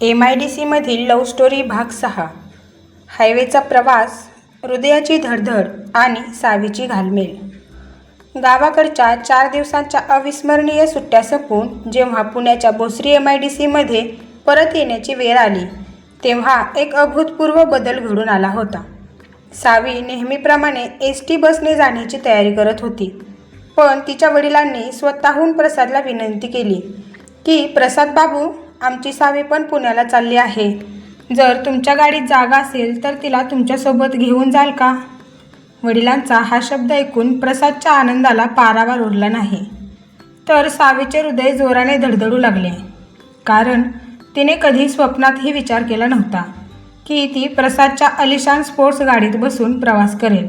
MIDCमधील love story भाग 6. हायवेचा प्रवास, हृदयाची धडधड आणि सावीची घालमेल. गावाकडच्या 4 दिवसांच्या अविस्मरणीय सुट्ट्या संपून जेव्हा पुण्याच्या भोसरी MIDCमध्ये परत येण्याची वेळ आली तेव्हा एक अभूतपूर्व बदल घडून आला होता. सावी नेहमीप्रमाणे ST बसने जाण्याची तयारी करत होती, पण तिच्या वडिलांनी स्वतःहून प्रसादला विनंती केली की प्रसाद बाबू, आमची सावी पण पुण्याला चालली आहे. जर तुमच्या गाडीत जागा असेल तर तिला तुमच्यासोबत घेऊन जाल का? वडिलांचा हा शब्द ऐकून प्रसादच्या आनंदाला पारावार उरला नाही, तर सावीचे हृदय जोराने धडधडू लागले. कारण तिने कधी स्वप्नातही विचार केला नव्हता की ती प्रसादच्या आलिशान स्पोर्ट्स गाडीत बसून प्रवास करेल.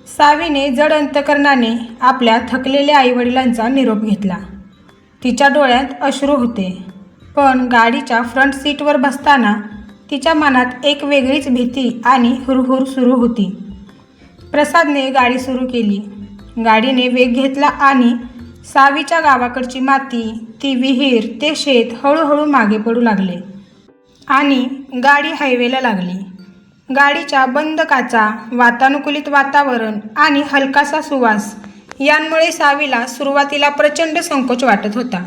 सावीने जड अंतकरणाने आपल्या थकलेल्या आईवडिलांचा निरोप घेतला. तिच्या डोळ्यात अश्रू होते, पण गाडीच्या फ्रंट सीटवर बसताना तिच्या मनात एक वेगळीच भीती आणि हुरहुर सुरू होती. प्रसादने गाडी सुरू केली. गाडीने वेग घेतला आणि सावीच्या गावाकडची माती, ती विहीर, ते शेत हळूहळू मागे पडू लागले आणि गाडी हायवेला लागली. गाडीच्या बंद काचा, वातानुकूलित वातावरण आणि हलकासा सुवास यांमुळे सावीला सुरुवातीला प्रचंड संकोच वाटत होता.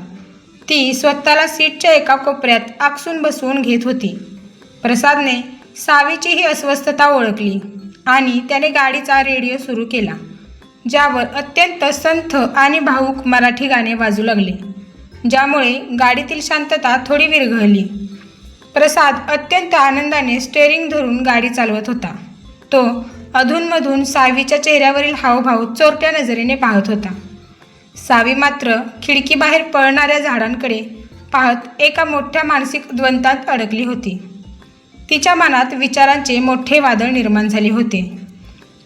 ती स्वतःला सीटच्या एका कोपऱ्यात आकसून बसवून घेत होती. प्रसादने सावीची ही अस्वस्थता ओळखली आणि त्याने गाडीचा रेडिओ सुरू केला, ज्यावर अत्यंत संथ आणि भावूक मराठी गाणे वाजू लागले, ज्यामुळे गाडीतील शांतता थोडी विरघळली. प्रसाद अत्यंत आनंदाने स्टेअरिंग धरून गाडी चालवत होता. तो अधूनमधून सावीच्या चेहऱ्यावरील हावभाव चोरट्या नजरेने पाहत होता. सावी मात्र खिडकीबाहेर पळणाऱ्या झाडांकडे पाहत एका मोठ्या मानसिक द्वंद्वात अडकली होती. तिच्या मनात विचारांचे मोठे वादळ निर्माण झाले होते.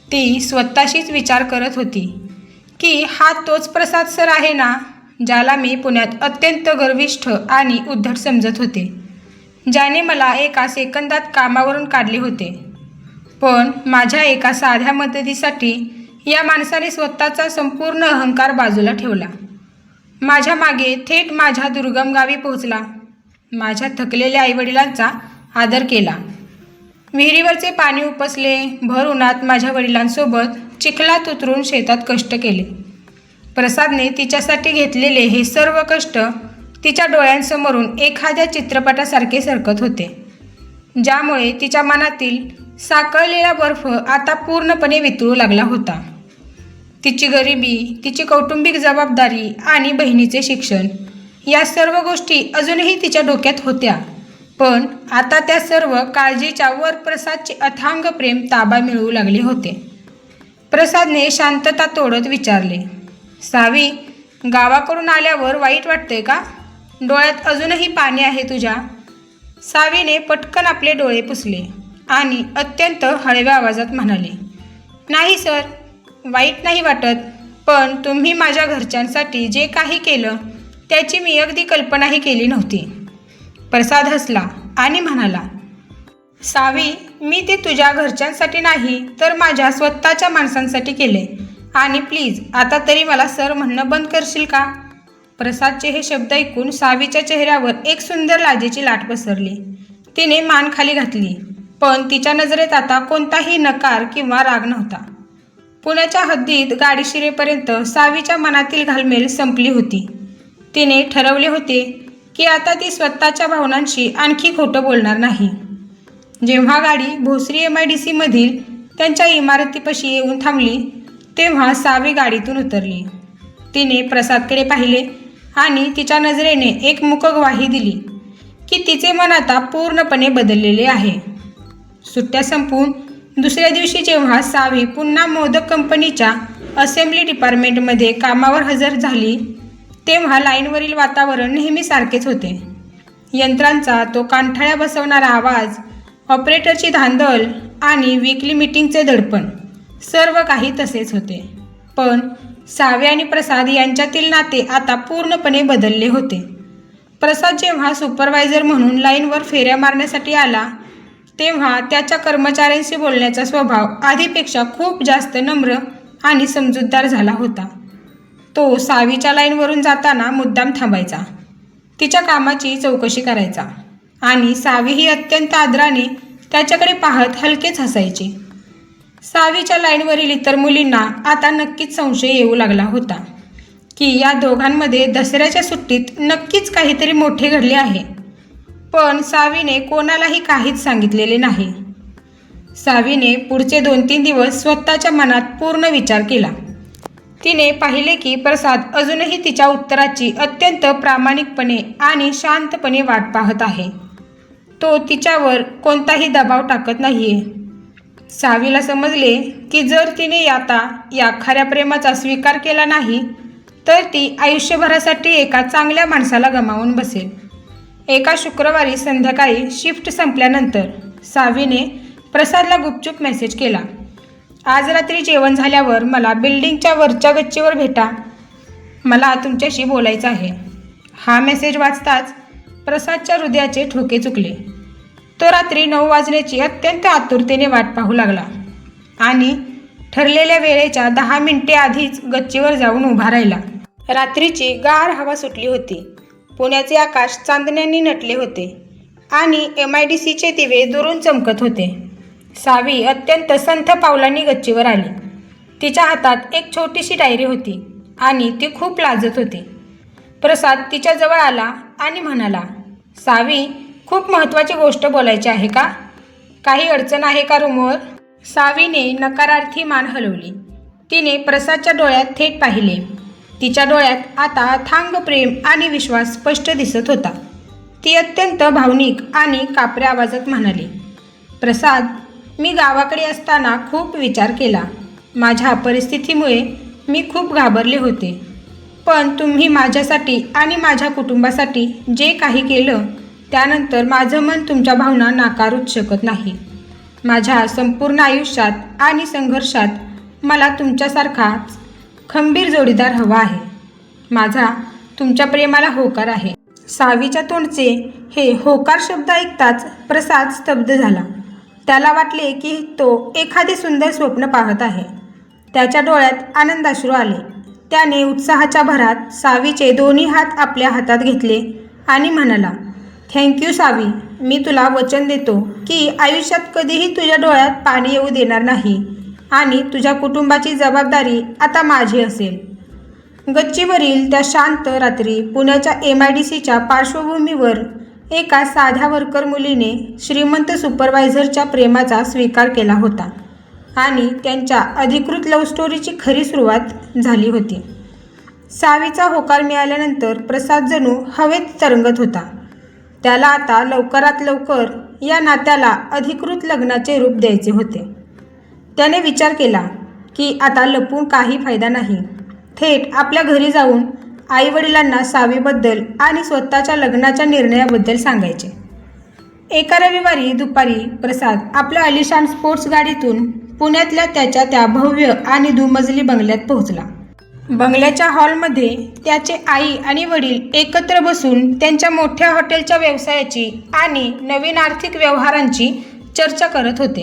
ती स्वतःशीच विचार करत होती की हा तोच प्रसाद सर आहे ना, ज्याला मी पुण्यात अत्यंत गर्विष्ठ आणि उद्धट समजत होते, ज्याने मला एका सेकंदात कामावरून काढले होते. पण माझ्या एका साध्या मदतीसाठी या माणसाने स्वतःचा संपूर्ण अहंकार बाजूला ठेवला. माझ्या मागे थेट माझ्या दुर्गम गावी पोहोचला. माझ्या थकलेल्या आईवडिलांचा आदर केला. विहिरीवरचे पाणी उपसले. भर उन्हात माझ्या वडिलांसोबत चिखलात उतरून शेतात कष्ट केले. प्रसादने तिच्यासाठी घेतलेले हे सर्व कष्ट तिच्या डोळ्यांसमोरून एखाद्या चित्रपटासारखे सरकत होते, ज्यामुळे तिच्या मनातील साकळलेला बर्फ आता पूर्णपणे वितळू लागला होता. तिची गरिबी, तिची कौटुंबिक जबाबदारी आणि बहिणीचे शिक्षण या सर्व गोष्टी अजूनही तिच्या डोक्यात होत्या, पण आता त्या सर्व काळजीच्या वर प्रसादचे अथांग प्रेम ताबा मिळवू लागले होते. प्रसादने शांतता तोडत विचारले, सावी, गावाकडून आल्यावर वाईट वाटतंय का? डोळ्यात अजूनही पाणी आहे तुझ्या? सावीने पटकन आपले डोळे पुसले आणि अत्यंत हळव्या आवाजात म्हणाले, नाही सर, वाईट नाही वाटत, पण तुम्ही माझ्या घरच्यांसाठी जे काही केलं त्याची मी अगदी कल्पनाही केली नव्हती. प्रसाद हसला आणि म्हणाला, सावी, मी ते तुझ्या घरच्यांसाठी नाही तर माझ्या स्वतःच्या माणसांसाठी केले, आणि प्लीज आता तरी मला सर म्हणणं बंद करशील का? प्रसादचे हे शब्द ऐकून सावीच्या चेहऱ्यावर एक सुंदर लाजेची लाट पसरली. तिने मान खाली घातली, पण तिच्या नजरेत आता कोणताही नकार किंवा राग नव्हता. पुण्याच्या हद्दीत गाडी शिरेपर्यंत सावीच्या मनातील घालमेल संपली होती. तिने ठरवले होते की आता ती स्वतःच्या भावनांशी आणखी खोटं बोलणार नाही. जेव्हा गाडी भोसरी MIDCमधील त्यांच्या इमारतीपाशी येऊन थांबली तेव्हा सावी गाडीतून उतरली. तिने प्रसादकडे पाहिले आणि तिच्या नजरेने एक मूक ग्वाही दिली की तिचे मन आता पूर्णपणे बदललेले आहे. सुट्ट्या संपून दुसऱ्या दिवशी जेव्हा सावी पुन्हा मोदक कंपनीच्या असेंब्ली डिपार्टमेंटमध्ये कामावर हजर झाली तेव्हा लाईनवरील वातावरण नेहमीसारखेच होते. यंत्रांचा तो कानठळ्या बसवणारा आवाज, ऑपरेटरची धांदल आणि वीकली मीटिंगचे दडपण, सर्व काही तसेच होते. पण सावी आणि प्रसाद यांच्यातील नाते आता पूर्णपणे बदलले होते. प्रसाद जेव्हा सुपरवायझर म्हणून लाईनवर फेऱ्या मारण्यासाठी आला तेव्हा त्याच्या कर्मचाऱ्यांशी बोलण्याचा स्वभाव आधीपेक्षा खूप जास्त नम्र आणि समजूतदार झाला होता. तो सावीच्या लाईनवरून जाताना मुद्दाम थांबायचा, तिच्या कामाची चौकशी करायचा आणि सावीही अत्यंत आदराने त्याच्याकडे पाहत हलकेच हसायची. सावीच्या लाईनवरील इतर मुलींना आता नक्कीच संशय येऊ लागला होता की या दोघांमध्ये दसऱ्याच्या सुट्टीत नक्कीच काहीतरी मोठे घडले आहे. पण सावीने कोणालाही काहीच सांगितलेले नाही. सावीने पुढचे 2-3 दिवस स्वतःच्या मनात पूर्ण विचार केला. तिने पाहिले की प्रसाद अजूनही तिच्या उत्तराची अत्यंत प्रामाणिकपणे आणि शांतपणे वाट पाहत आहे. तो तिच्यावर कोणताही दबाव टाकत नाहीये. सावीला समजले की जर तिने आता या खऱ्या प्रेमाचा स्वीकार केला नाही तर ती आयुष्यभरासाठी एका चांगल्या माणसाला गमावून बसेल. एका शुक्रवारी संध्याकाळी शिफ्ट संपल्यानंतर सावीने प्रसादला गुपचूप मेसेज केला. आज रात्री जेवण झाल्यावर मला बिल्डिंगच्या वरच्या गच्चीवर भेटा, मला तुमच्याशी बोलायचं आहे. हा मेसेज वाचताच प्रसादच्या हृदयाचे ठोके चुकले. तो रात्री 9 वाजण्याची अत्यंत आतुरतेने वाट पाहू लागला आणि ठरलेल्या वेळेच्या 10 मिनिटे आधीच गच्चीवर जाऊन उभा राहिला. रात्रीची गार हवा सुटली होती. पुण्याचे आकाश चांदण्यांनी नटले होते आणि MIDCचे दिवे दुरून चमकत होते. सावी अत्यंत संथ पावलांनी गच्चीवर आली. तिच्या हातात एक छोटीशी डायरी होती आणि ती खूप लाजत होती. प्रसाद तिच्याजवळ आला आणि म्हणाला, सावी, खूप महत्त्वाची गोष्ट बोलायची आहे का? काही अडचण आहे का रूमवर? सावीने नकारार्थी मान हलवली. तिने प्रसादच्या डोळ्यात थेट पाहिले. तिच्या डोळ्यात आता अथांग प्रेम आणि विश्वास स्पष्ट दिसत होता. ती अत्यंत भावनिक आणि कापऱ्या आवाजात म्हणाली, प्रसाद, मी गावाकडे असताना खूप विचार केला. माझ्या परिस्थितीमुळे मी खूप घाबरले होते. पण तुम्ही माझ्यासाठी आणि माझ्या कुटुंबासाठी जे काही केलं त्यानंतर माझं मन तुमच्या भावना नाकारूच शकत नाही. माझ्या संपूर्ण आयुष्यात आणि संघर्षात मला तुमच्यासारखाच खंबीर जोडीदार हवा आहे. माझा तुमच्या प्रेमाला होकार आहे. सावीच्या तोंडचे हे होकार शब्द ऐकताच प्रसाद स्तब्ध झाला. त्याला वाटले की तो एखादे सुंदर स्वप्न पाहत आहे. त्याच्या डोळ्यात आनंदाश्रू आले. त्याने उत्साहाच्या भरात सावीचे दोन्ही हात आपल्या हातात घेतले आणि म्हणाला, थँक्यू सावी, मी तुला वचन देतो की आयुष्यात कधीही तुझ्या डोळ्यात पाणी येऊ देणार नाही आणि तुझ्या कुटुंबाची जबाबदारी आता माझी असेल. गच्चीवरील त्या शांत रात्री पुण्याच्या MIDCच्या पार्श्वभूमीवर एका साध्या वर्कर मुलीने श्रीमंत सुपरवायझरच्या प्रेमाचा स्वीकार केला होता आणि त्यांच्या अधिकृत लव्ह स्टोरीची खरी सुरुवात झाली होती. सावीचा होकार मिळाल्यानंतर प्रसाद जणू हवेत तरंगत होता. त्याला आता लवकरात लवकर या नात्याला अधिकृत लग्नाचे रूप द्यायचे होते. त्याने विचार केला की आता लपून काही फायदा नाही. थेट आपल्या घरी जाऊन आईवडिलांना सावीबद्दल आणि स्वतःच्या लग्नाच्या निर्णयाबद्दल सांगायचे. एका रविवारी दुपारी प्रसाद आपल्या आलिशान स्पोर्ट्स गाडीतून पुण्यातल्या त्याच्या त्या भव्य आणि दुमजली बंगल्यात पोहोचला. बंगल्याच्या हॉलमध्ये त्याचे आई आणि वडील एकत्र बसून त्यांच्या मोठ्या हॉटेलच्या व्यवसायाची आणि नवीन आर्थिक व्यवहारांची चर्चा करत होते.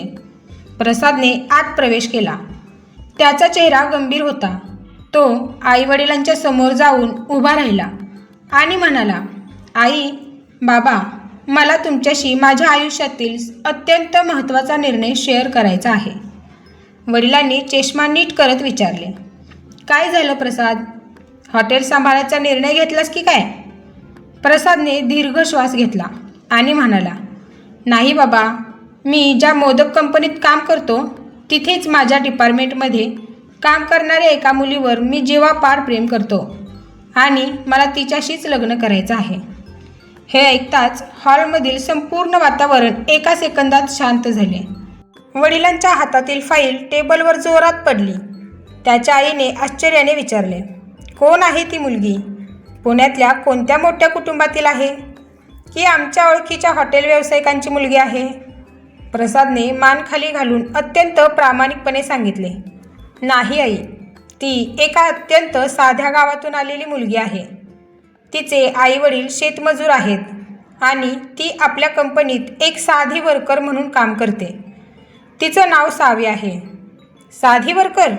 प्रसादने आत प्रवेश केला. त्याचा चेहरा गंभीर होता. तो आईवडिलांच्या समोर जाऊन उभा राहिला आणि म्हणाला, आई, बाबा, मला तुमच्याशी माझ्या आयुष्यातील अत्यंत महत्त्वाचा निर्णय शेअर करायचा आहे. वडिलांनी चष्मा नीट करत विचारले, काय झालं प्रसाद? हॉटेल सांभाळायचा निर्णय घेतलास की काय? प्रसादने दीर्घ श्वास घेतला आणि म्हणाला, नाही बाबा, मी ज्या मोदक कंपनीत काम करतो तिथेच माझ्या डिपार्टमेंटमध्ये काम करणाऱ्या एका मुलीवर मी जीवापाड प्रेम करतो आणि मला तिच्याशीच लग्न करायचं आहे. हे ऐकताच हॉलमधील संपूर्ण वातावरण एका सेकंदात शांत झाले. वडिलांच्या हातातील फाईल टेबलवर जोरात पडली. त्याच्या आईने आश्चर्याने विचारले, कोण आहे ती मुलगी? पुण्यातल्या कोणत्या मोठ्या कुटुंबातील आहे की आमच्या ओळखीच्या हॉटेल व्यावसायिकांची मुलगी आहे? प्रसादने मान खाली घालून अत्यंत प्रामाणिकपणे सांगितले, नाही आई, ती एका अत्यंत साध्या गावातून आलेली मुलगी आहे. तिचे आईवडील शेतमजूर आहेत आणि ती आपल्या कंपनीत एक साधी वर्कर म्हणून काम करते. तिचं नाव सावी आहे. साधी वर्कर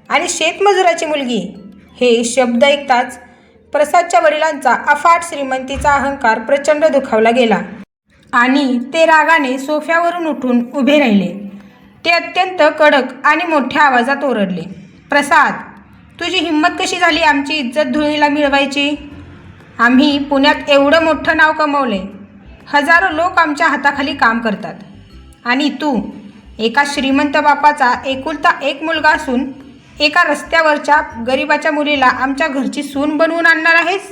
आणि शेतमजुराची मुलगी, हे शब्द ऐकताच प्रसादच्या वडिलांचा अफाट श्रीमंतीचा अहंकार प्रचंड दुखावला गेला. आणि ते रागाने सोफ्यावरून उठून उभे राहिले. ते अत्यंत कडक आणि मोठ्या आवाजात ओरडले, प्रसाद, तुझी हिंमत कशी झाली आमची इज्जत धुळीला मिळवायची? आम्ही पुण्यात एवढं मोठं नाव कमवले, हजारो लोक आमच्या हाताखाली काम करतात, आणि तू एका श्रीमंत बापाचा एकुलता एक मुलगा असून एका रस्त्यावरच्या गरिबाच्या मुलीला आमच्या घरची सून बनवून आणणार आहेस?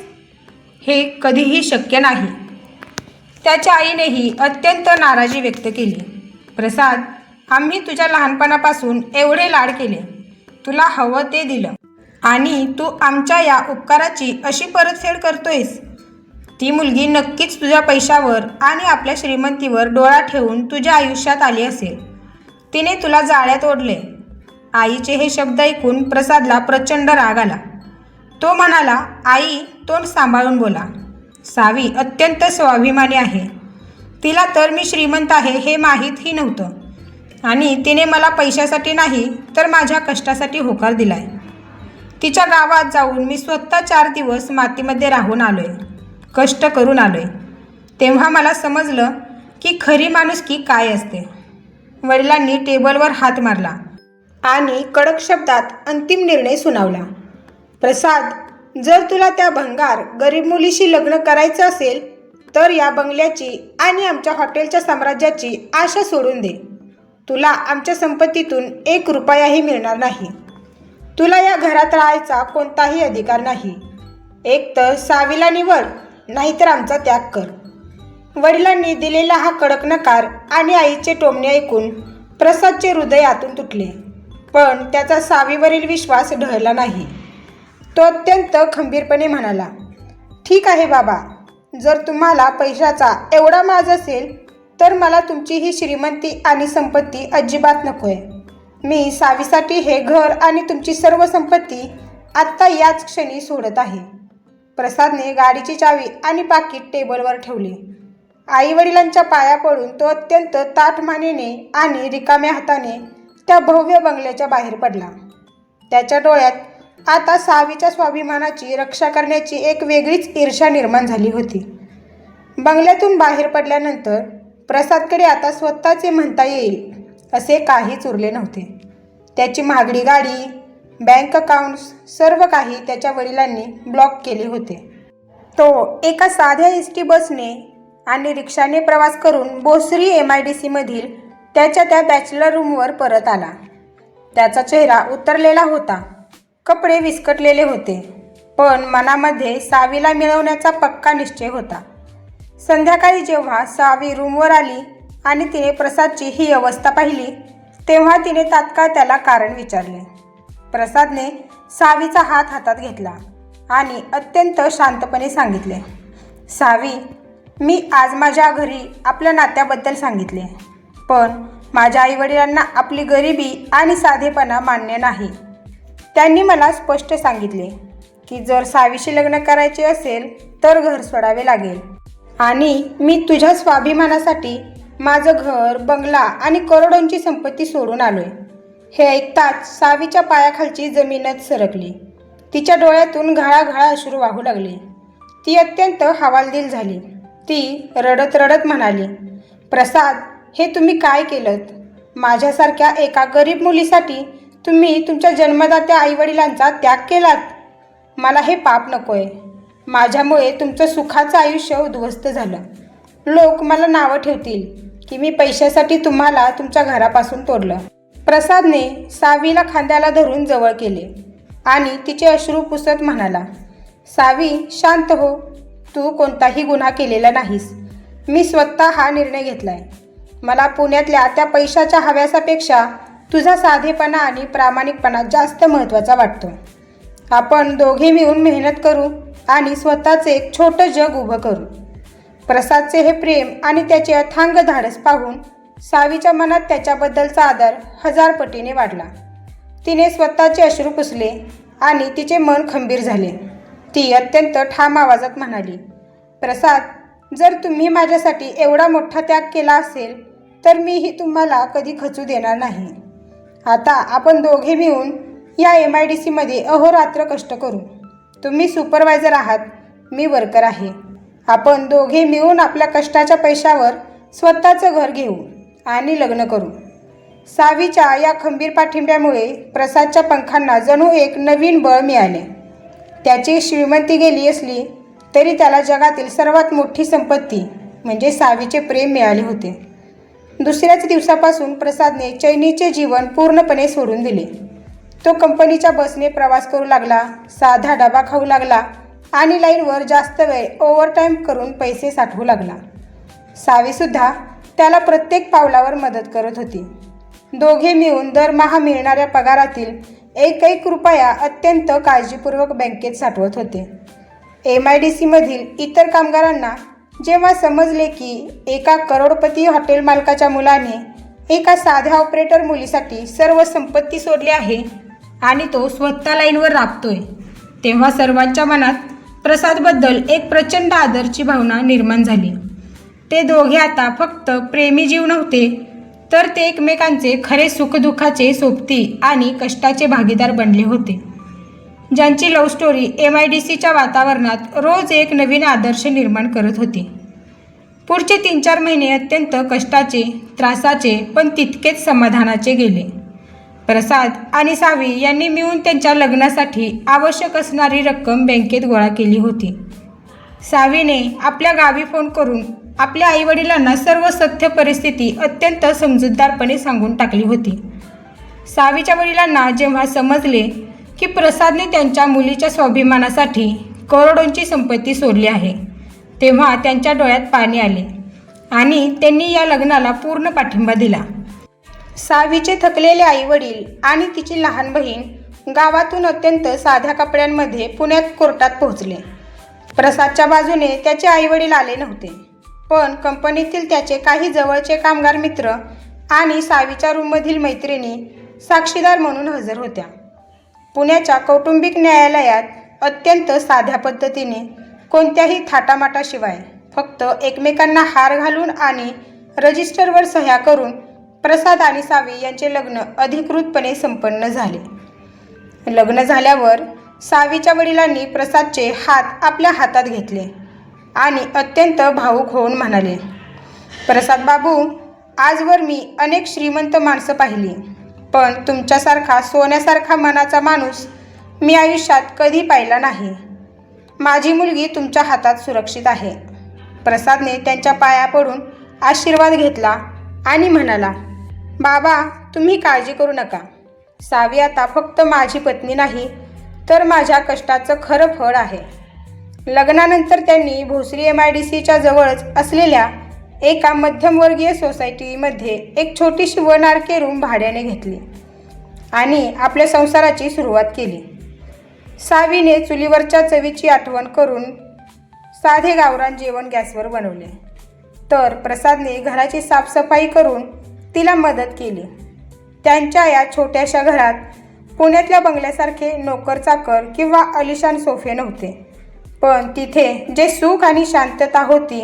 हे कधीही शक्य नाही. त्याच्या आईनेही अत्यंत नाराजी व्यक्त केली. प्रसाद, आम्ही तुझ्या लहानपणापासून एवढे लाड केले, तुला हवं ते दिलं, आणि तू आमच्या या उपकाराची अशी परतफेड करतोयस? ती मुलगी नक्कीच तुझ्या पैशावर आणि आपल्या श्रीमंतीवर डोळा ठेवून तुझ्या आयुष्यात आली असेल. तिने तुला जाळ्यात ओढले. आईचे हे शब्द ऐकून प्रसादला प्रचंड राग आला. तो म्हणाला, आई, तोंड सांभाळून बोला. सावी अत्यंत स्वाभिमानी आहे. तिला तर मी श्रीमंत आहे हे माहीतही नव्हतं, आणि तिने मला पैशासाठी नाही तर माझ्या कष्टासाठी होकार दिलाय. तिच्या गावात जाऊन मी स्वतः 4 दिवस मातीमध्ये राहून आलोय, कष्ट करून आलोय. तेव्हा मला समजलं की खरी माणुसकी काय असते. वडिलांनी टेबलवर हात मारला आणि कडक शब्दात अंतिम निर्णय सुनावला. प्रसाद, जर तुला त्या भंगार गरीब मुलीशी लग्न करायचं असेल तर या बंगल्याची आणि आमच्या हॉटेलच्या साम्राज्याची आशा सोडून दे. तुला आमच्या संपत्तीतून 1 रुपयाही मिळणार नाही. तुला या घरात राहायचा कोणताही अधिकार नाही. एक तर सावीला निवड, नाहीतर आमचा त्याग कर. वडिलांनी दिलेला हा कडक नकार आणि आईचे टोमणे ऐकून प्रसादचे हृदय आतून तुटले. पण त्याचा सावीवरील विश्वास ढळला नाही. तो अत्यंत खंबीरपणे म्हणाला, ठीक आहे बाबा, जर तुम्हाला पैशाचा एवढा माज असेल तर मला तुमची ही श्रीमंती आणि संपत्ती अजिबात नकोय. मी सावीसाठी हे घर आणि तुमची सर्व संपत्ती आत्ता याच क्षणी सोडत आहे. प्रसादने गाडीची चावी आणि पाकीट टेबलवर ठेवले. आईवडिलांच्या पाया पडून तो अत्यंत ताठ मानेने आणि रिकाम्या हाताने त्या भव्य बंगल्याच्या बाहेर पडला. त्याच्या डोळ्यात आता सावीच्या स्वाभिमानाची रक्षा करण्याची एक वेगळीच ईर्ष्या निर्माण झाली होती. बंगल्यातून बाहेर पडल्यानंतर प्रसादकडे आता स्वतःचे म्हणता येईल असे काहीच उरले नव्हते. त्याची महागडी गाडी, बँक अकाउंट्स, सर्व काही त्याच्या वडिलांनी ब्लॉक केले होते. तो एका साध्या एस.टी. बसने आणि रिक्षाने प्रवास करून भोसरी MIDCमधील त्याच्या त्या बॅचलर रूमवर परत आला. त्याचा चेहरा उतरलेला होता, कपडे विस्कटलेले होते, पण मनामध्ये सावीला मिळवण्याचा पक्का निश्चय होता. संध्याकाळी जेव्हा सावी रूमवर आली आणि तिने प्रसादची ही अवस्था पाहिली तेव्हा तिने तात्काळ त्याला कारण विचारले. प्रसादने सावीचा हात हातात घेतला आणि अत्यंत शांतपणे सांगितले, सावी, मी आज माझ्या घरी आपल्या नात्याबद्दल सांगितले, पण माझ्या आईवडिलांना आपली गरिबी आणि साधेपणा मान्य नाही. त्यांनी मला स्पष्ट सांगितले की जर सावीशी लग्न करायचे असेल तर घर सोडावे लागेल, आणि मी तुझ्या स्वाभिमानासाठी माझं घर, बंगला आणि करोडोंची संपत्ती सोडून आलोय. हे ऐकताच सावीच्या पायाखालची जमीनच सरकली. तिच्या डोळ्यातून घळाघळा अश्रू वाहू लागले. ती अत्यंत हवालदिल झाली. ती रडत रडत म्हणाली, प्रसाद, हे तुम्ही काय केलंत? माझ्यासारख्या एका गरीब मुलीसाठी तुम्ही तुमच्या जन्मदात्या आईवडिलांचा त्याग केलात. मला हे पाप नकोय. माझ्यामुळे तुमचं सुखाचं आयुष्य उद्ध्वस्त झालं. लोक मला नावं ठेवतील की मी पैशासाठी तुम्हाला तुमच्या घरापासून तोडलं. प्रसादने सावीला खांद्याला धरून जवळ केले आणि तिचे अश्रू पुसत म्हणाला, सावी, शांत हो. तू कोणताही गुन्हा केलेला नाहीस. मी स्वतः हा निर्णय घेतलाय. मला पुण्यातल्या त्या पैशाच्या हव्यासापेक्षा तुझा साधेपणा आणि प्रामाणिकपणा जास्त महत्त्वाचा वाटतो. आपण दोघे मिळून मेहनत करू आणि स्वतःचे एक छोटं जग उभं करू. प्रसादचे हे प्रेम आणि त्याचे अथांग धाडस पाहून सावीच्या मनात त्याच्याबद्दलचा आदर 1000 पटीने वाढला. तिने स्वतःचे अश्रू पुसले आणि तिचे मन खंबीर झाले. ती अत्यंत ठाम आवाजात म्हणाली, प्रसाद, जर तुम्ही माझ्यासाठी एवढा मोठा त्याग केला असेल तर मीही तुम्हाला कधी खचू देणार नाही. आता आपण दोघे मिळून या MIDCमध्ये अहोरात्र कष्ट करू. तुम्ही सुपरवायझर आहात, मी वर्कर आहे. आपण दोघे मिळून आपल्या कष्टाच्या पैशावर स्वतःचं घर घेऊ आणि लग्न करू. सावीच्या या खंबीर पाठिंब्यामुळे प्रसादच्या पंखांना जणू एक नवीन बळ मिळाले. त्याची श्रीमंती गेली असली तरी त्याला जगातील सर्वात मोठी संपत्ती म्हणजे सावीचे प्रेम मिळाले होते. दुसऱ्याच दिवसापासून प्रसादने चैनीचे जीवन पूर्णपणे सोडून दिले. तो कंपनीच्या बसने प्रवास करू लागला, साधा डबा खाऊ लागला आणि लाईनवर जास्त वेळ ओव्हरटाईम करून पैसे साठवू लागला. सावीसुद्धा त्याला प्रत्येक पावलावर मदत करत होती. दोघे मिळून दरमहा मिळणाऱ्या पगारातील एक रुपया अत्यंत काळजीपूर्वक बँकेत साठवत होते. MIDCमधील इतर कामगारांना जेव्हा समजले की एका करोडपती हॉटेल मालकाच्या मुलाने एका साध्या ऑपरेटर मुलीसाठी सर्व संपत्ती सोडली आहे आणि तो स्वतः लाईनवर राबतोय, तेव्हा सर्वांच्या मनात प्रसादबद्दल एक प्रचंड आदरची भावना निर्माण झाली. ते दोघे आता फक्त प्रेमी जीव नव्हते, तर ते एकमेकांचे खरे सुखदुःखाचे सोबती आणि कष्टाचे भागीदार बनले होते, ज्यांची लव्ह स्टोरी MIDCच्या वातावरणात रोज एक नवीन आदर्श निर्माण करत होती. पुढचे 3-4 महिने अत्यंत कष्टाचे, त्रासाचे पण तितकेच समाधानाचे गेले. प्रसाद आणि सावी यांनी मिळून त्यांच्या लग्नासाठी आवश्यक असणारी रक्कम बँकेत गोळा केली होती. सावीने आपल्या गावी फोन करून आपल्या आईवडिलांना सर्व सत्य परिस्थिती अत्यंत समजूतदारपणे सांगून टाकली होती. सावीच्या वडिलांना जेव्हा समजले की प्रसादने त्यांच्या मुलीच्या स्वाभिमानासाठी करोडोंची संपत्ती सोडली आहे, तेव्हा त्यांच्या डोळ्यात पाणी आले आणि त्यांनी या लग्नाला पूर्ण पाठिंबा दिला. सावीचे थकलेले आईवडील आणि तिची लहान बहीण गावातून अत्यंत साध्या कपड्यांमध्ये पुण्यात कोर्टात पोहोचले. प्रसादच्या बाजूने त्याचे आईवडील आले नव्हते, पण कंपनीतील त्याचे काही जवळचे कामगार मित्र आणि सावीच्या रूममधील मैत्रिणी साक्षीदार म्हणून हजर होत्या. पुण्याच्या कौटुंबिक न्यायालयात अत्यंत साध्या पद्धतीने कोणत्याही थाटामाटाशिवाय फक्त एकमेकांना हार घालून आणि रजिस्टरवर सह्या करून प्रसाद आणि सावी यांचे लग्न अधिकृतपणे संपन्न झाले. लग्न झाल्यावर सावीच्या वडिलांनी प्रसादचे हात आपल्या हातात घेतले आणि अत्यंत भावूक होऊन म्हणाले, प्रसाद बाबू, आजवर मी अनेक श्रीमंत माणसं पाहिली, पण तुमच्यासारखा सोन्यासारखा मनाचा माणूस मी आयुष्यात कधी पाहिला नाही. माझी मुलगी तुमच्या हातात सुरक्षित आहे. प्रसादने त्यांच्या पाया पडून आशीर्वाद घेतला आणि म्हणाला, बाबा, तुम्ही काळजी करू नका. सावी आता फक्त माझी पत्नी नाही, तर माझ्या कष्टाचं खरं फळ आहे. लग्नानंतर त्यांनी भोसरी MIDCच्या जवळच असलेल्या एका मध्यमवर्गीय सोसायटीमध्ये एक छोटीशी 1 RK रूम भाड्याने घेतली आणि आपल्या संसाराची सुरुवात केली. सावीने चुलीवरच्या चवीची आठवण करून साधे गावरान जेवण गॅसवर बनवले, तर प्रसादने घराची साफसफाई करून तिला मदत केली. त्यांच्या या छोट्याशा घरात पुण्यातल्या बंगल्यासारखे नोकर-चाकर किंवा आलिशान सोफे नव्हते, पण तिथे जे सुख आणि शांतता होती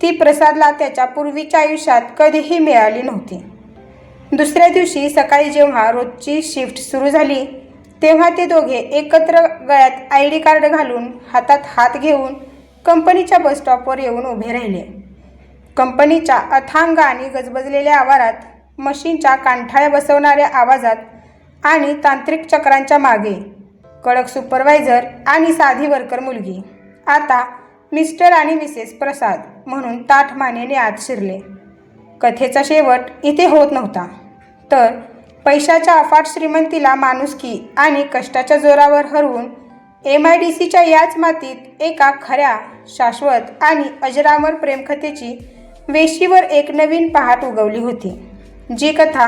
ती प्रसादला त्याच्या पूर्वीच्या आयुष्यात कधीही मिळाली नव्हती. दुसऱ्या दिवशी सकाळी जेव्हा रोजची शिफ्ट सुरू झाली, तेव्हा ते दोघे एकत्र गळ्यात ID कार्ड घालून हातात हात घेऊन कंपनीच्या बसस्टॉपवर येऊन उभे राहिले. कंपनीच्या अथांग आणि गजबजलेल्या आवारात, मशीनच्या कांठाळ्या बसवणाऱ्या आवाजात आणि तांत्रिक चक्रांच्या मागे कडक सुपरवायझर आणि साधी वर्कर मुलगी आता मिस्टर आणि मिसेस प्रसाद म्हणून ताठ मानेने आत शिरले. कथेचा शेवट इथे होत नव्हता, तर पैशाच्या अफाट श्रीमंतीला माणुसकी आणि कष्टाच्या जोरावर हरवून MIDCच्या याच मातीत एका खऱ्या, शाश्वत आणि अजरामर प्रेमकथेची वेशीवर एक नवीन पहाट उगवली होती, जी कथा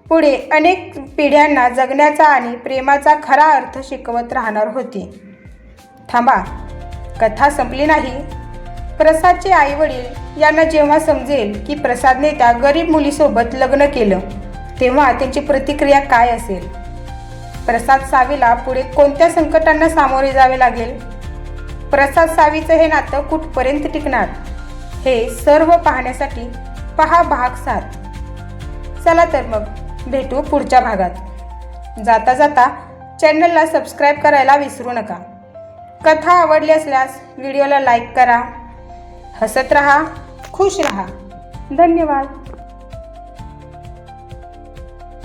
पुढे अनेक पिढ्यांना जगण्याचा आणि प्रेमाचा खरा अर्थ शिकवत राहणार होती. थांबा, कथा संपली नाही. प्रसादचे आईवडील यांना जेव्हा समजेल की प्रसादने त्या गरीब मुलीसोबत लग्न केलं, तेव्हा त्यांची प्रतिक्रिया काय असेल? प्रसाद सावीला पुढे कोणत्या संकटांना सामोरे जावे लागेल? प्रसाद सावीचं हे नातं कुठपर्यंत टिकणार? हे सर्व पाहण्यासाठी पहा भाग 7. चला तर मग भेटू पुढच्या भागात. जाता जाता चॅनलला सबस्क्राईब करायला विसरू नका. कथा आवडली असल्यास व्हिडिओला लाईक करा. हसत रहा, खुश रहा. धन्यवाद.